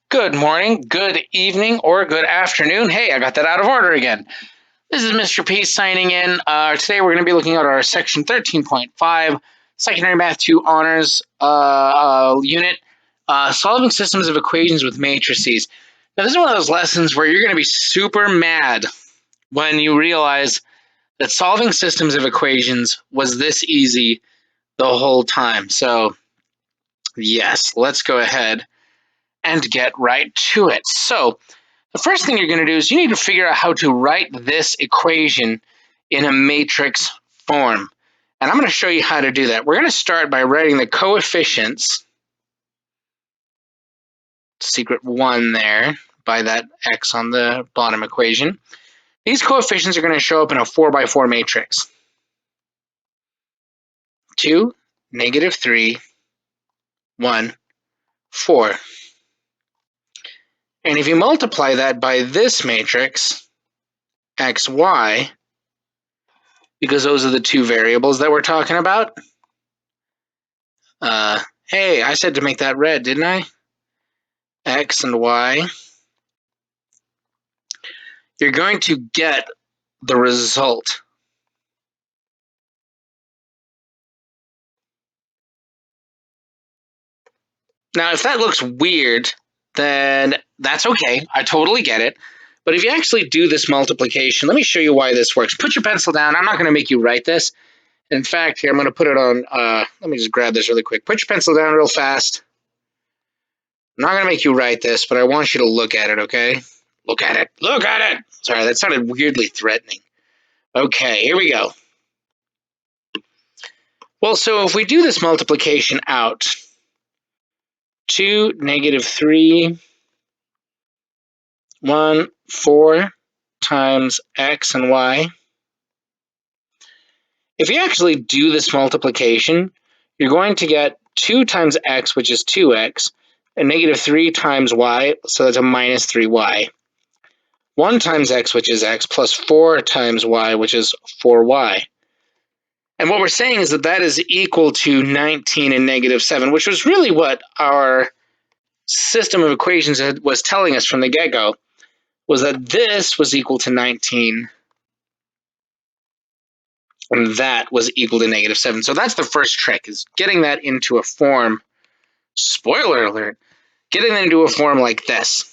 Good morning, good evening, or good afternoon. Hey, I got that out of order again. This is Mr. P signing in. Today we're going to be looking at our section 13.5, Secondary Math 2 Honors unit, solving systems of equations with matrices. Now, this is one of those lessons where you're going to be super mad when you realize that solving systems of equations was this easy the whole time. So, yes, let's go ahead and get right to it. So, the first thing you're going to do is you need to figure out how to write this equation in a matrix form. And I'm going to show you how to do that. We're going to start by writing the coefficients, secret 1 there, by that x on the bottom equation. These coefficients are going to show up in a 4 by 4 matrix. 2, -3, 1, 4. And if you multiply that by this matrix, x, y, because those are the two variables that we're talking about. Hey, I said to make that red, didn't I? X and Y. You're going to get the result. Now, if that looks weird, then that's okay. I totally get it. But if you actually do this multiplication, let me show you why this works. Put your pencil down. I'm not going to make you write this. In fact, here, I'm going to put it on. Let me just grab this really quick. Put your pencil down real fast. I'm not going to make you write this, but I want you to look at it, okay? Look at it. Look at it. Sorry, that sounded weirdly threatening. Okay, here we go. Well, so if we do this multiplication out, 2, -3, 1, 4 times x and y. If you actually do this multiplication, you're going to get 2 times x, which is 2x, and -3 times y, so that's a -3y. 1 times x, which is x, plus 4 times y, which is 4y. And what we're saying is that that is equal to 19 and -7, which was really what our system of equations was telling us from the get-go, was that this was equal to 19 and that was equal to -7. So that's the first trick, is getting that into a form, spoiler alert, getting that into a form like this,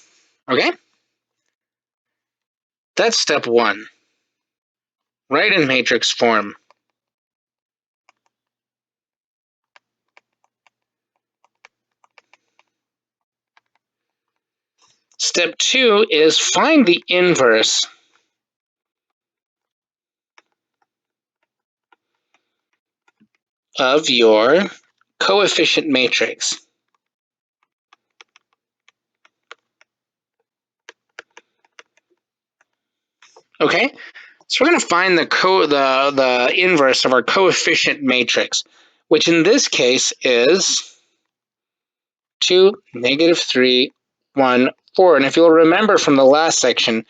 okay? That's step 1. Write in matrix form. Step 2 is find the inverse of your coefficient matrix. Okay, so we're going to find the inverse of our coefficient matrix, which in this case is 2, -3, 1, 4. And if you'll remember from the last section,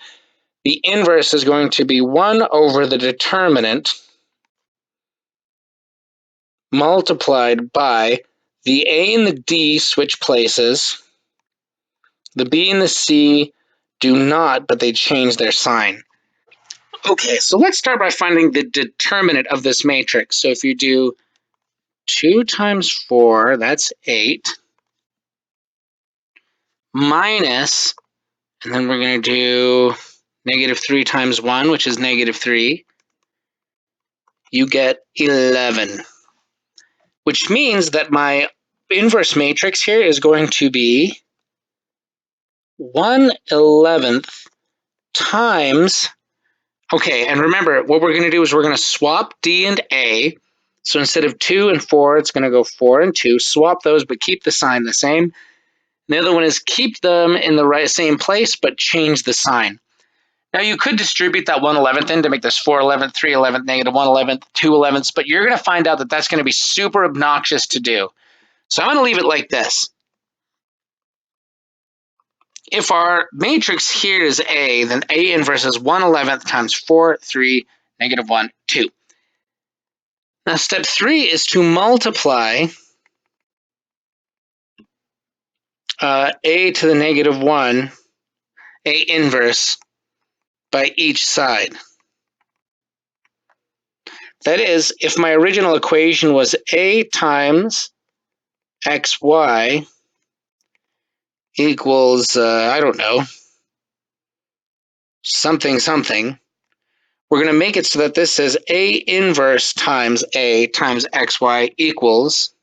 the inverse is going to be 1 over the determinant multiplied by the A and the D switch places. The B and the C do not, but they change their sign. Okay, so let's start by finding the determinant of this matrix. So if you do 2 times 4, that's 8, minus, and then we're going to do -3 times 1, which is -3. You get 11, which means that my inverse matrix here is going to be 1/11 times, okay, and remember, what we're going to do is we're going to swap D and A. So instead of 2 and 4, it's going to go 4 and 2. Swap those, but keep the sign the same. The other one is keep them in the same place, but change the sign. Now, you could distribute that 1/11 in to make this 4/11, 3/11, -1/11, 2/11, but you're going to find out that that's going to be super obnoxious to do. So I'm going to leave it like this. If our matrix here is A, then A inverse is 1/11 times 4, 3, -1, 2. Now, step 3 is to multiply a to the negative 1, a inverse, by each side. That is, if my original equation was a times xy equals, I don't know, something, something, we're going to make it so that this says a inverse times a times xy equals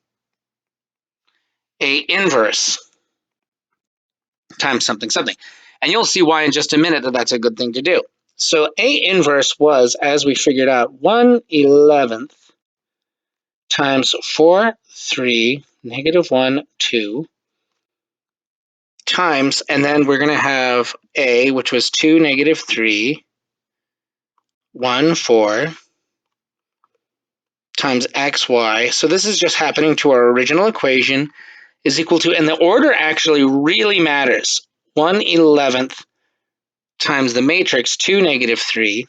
a inverse times something, something. And you'll see why in just a minute that that's a good thing to do. So a inverse was, as we figured out, 1/11 times 4, 3, negative 1, 2, times, and then we're going to have a, which was 2, negative 3, 1, 4, times xy. So this is just happening to our original equation is equal to, and the order actually really matters, 1/11 times the matrix 2, negative 3,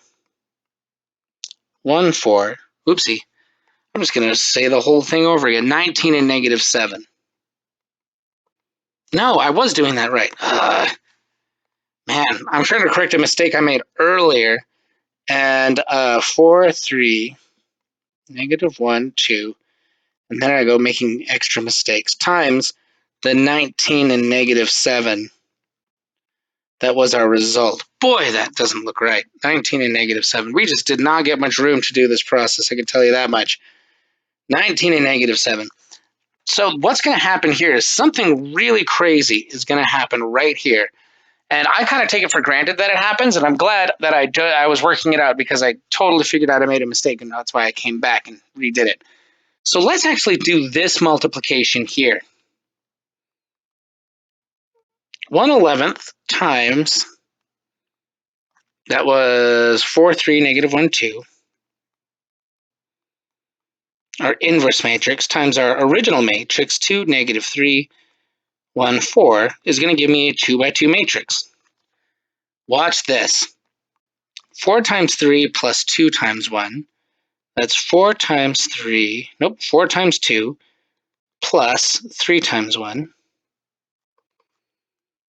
1, 4, oopsie, I'm just going to say the whole thing over again, 19 and negative 7. No, I was doing that right. Man, I'm trying to correct a mistake I made earlier. And 4, 3, negative 1, 2, and then I go making extra mistakes, times the 19 and negative 7. That was our result. Boy, that doesn't look right. 19 and negative 7. We just did not get much room to do this process, I can tell you that much. 19 and negative 7. So what's going to happen here is something really crazy is going to happen right here. And I kind of take it for granted that it happens, and I'm glad that I was working it out because I totally figured out I made a mistake, and that's why I came back and redid it. So let's actually do this multiplication here. 1/11 times, that was 4, 3, negative 1, 2, our inverse matrix, times our original matrix, 2, negative 3, 1, 4, is going to give me a 2 by 2 matrix. Watch this. 4 times 3 plus 2 times 1, that's 4 times 3, nope, 4 times 2, plus 3 times 1,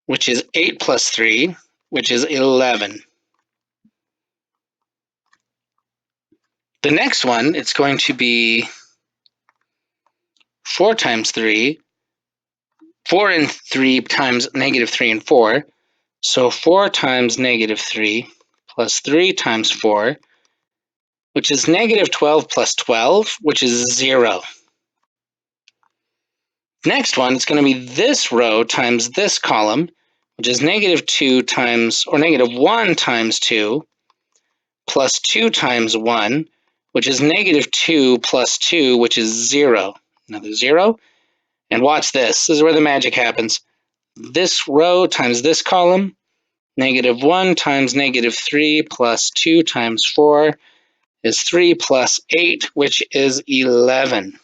which is 8 plus 3, which is 11. The next one, it's going to be 4 times 3, 4 and 3 times negative 3 and 4. So 4 times negative 3 plus 3 times 4, which is negative 12 plus 12, which is 0. Next one, it's going to be this row times this column, which is negative 2 times, or negative 1 times 2, plus 2 times 1, which is negative 2 plus 2, which is 0. Another 0. And watch this. This is where the magic happens. This row times this column, negative 1 times negative 3 plus 2 times 4 is 3 plus 8, which is 11.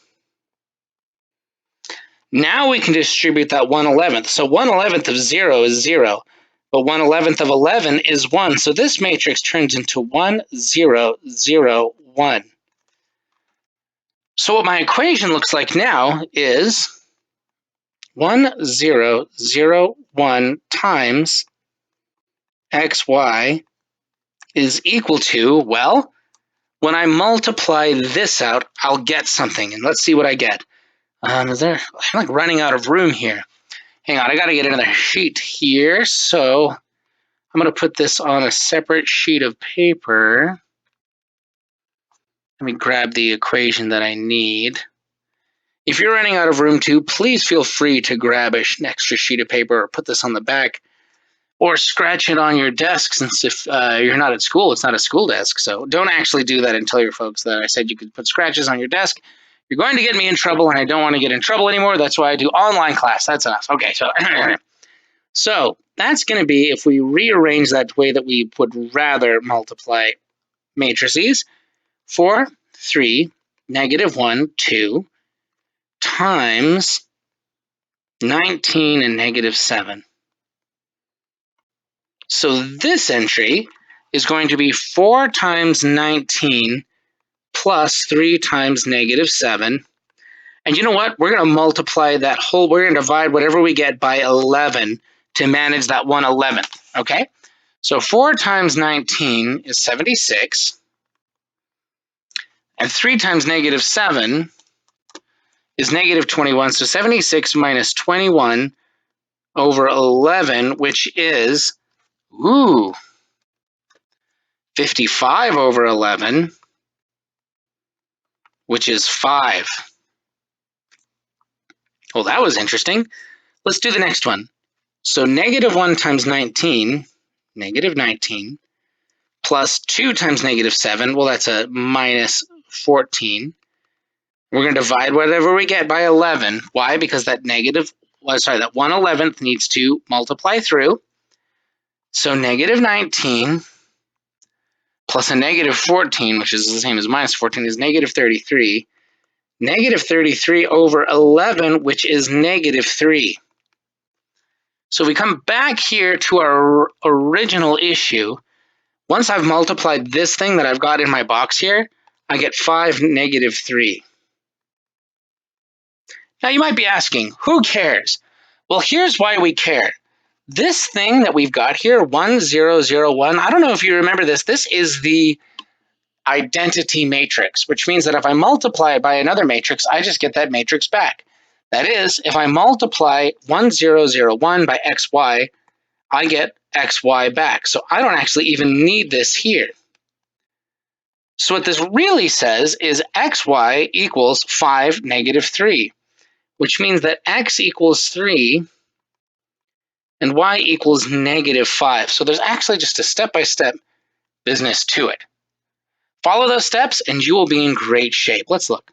Now we can distribute that 1/11. So 1/11 of 0 is 0, but 1/11 of 11 is 1. So this matrix turns into 1, 0, 0, 1. So what my equation looks like now is 1, 0, 0, 1 times xy is equal to, well, when I multiply this out, I'll get something. And let's see what I get. I'm like running out of room here. Hang on, I got to get another sheet here. So I'm going to put this on a separate sheet of paper. Let me grab the equation that I need. If you're running out of room too, please feel free to grab an extra sheet of paper or put this on the back or scratch it on your desk, since if you're not at school, it's not a school desk. So don't actually do that and tell your folks that I said you could put scratches on your desk. You're going to get me in trouble, and I don't want to get in trouble anymore. That's why I do online class. That's enough. Okay, so that's going to be, if we rearrange that way that we would rather multiply matrices, 4, 3, negative 1, 2, times 19 and negative 7. So this entry is going to be 4 times 19 plus 3 times negative 7. And you know what? We're going to multiply that whole, we're going to divide whatever we get by 11 to manage that 1/11th, okay? So 4 times 19 is 76, and 3 times -7 is -21. So 76 minus 21 over 11, which is, 55 over 11, which is 5. Well, that was interesting. Let's do the next one. So -1 times 19, -19, plus 2 times -7, well, that's a -14. We're going to divide whatever we get by 11. Why? Because that that 1/11th needs to multiply through. So -19 plus a -14, which is the same as -14, is -33. -33 over 11, which is -3. So we come back here to our original issue. Once I've multiplied this thing that I've got in my box here, I get 5 -3. Now you might be asking, who cares? Well, here's why we care. This thing that we've got here, 1001, I don't know if you remember this. This is the identity matrix, which means that if I multiply it by another matrix, I just get that matrix back. That is, if I multiply 1001 by xy, I get xy back. So I don't actually even need this here. So what this really says is xy equals 5 -3, which means that x equals 3 and y equals -5. So there's actually just a step-by-step business to it. Follow those steps and you will be in great shape. Let's look.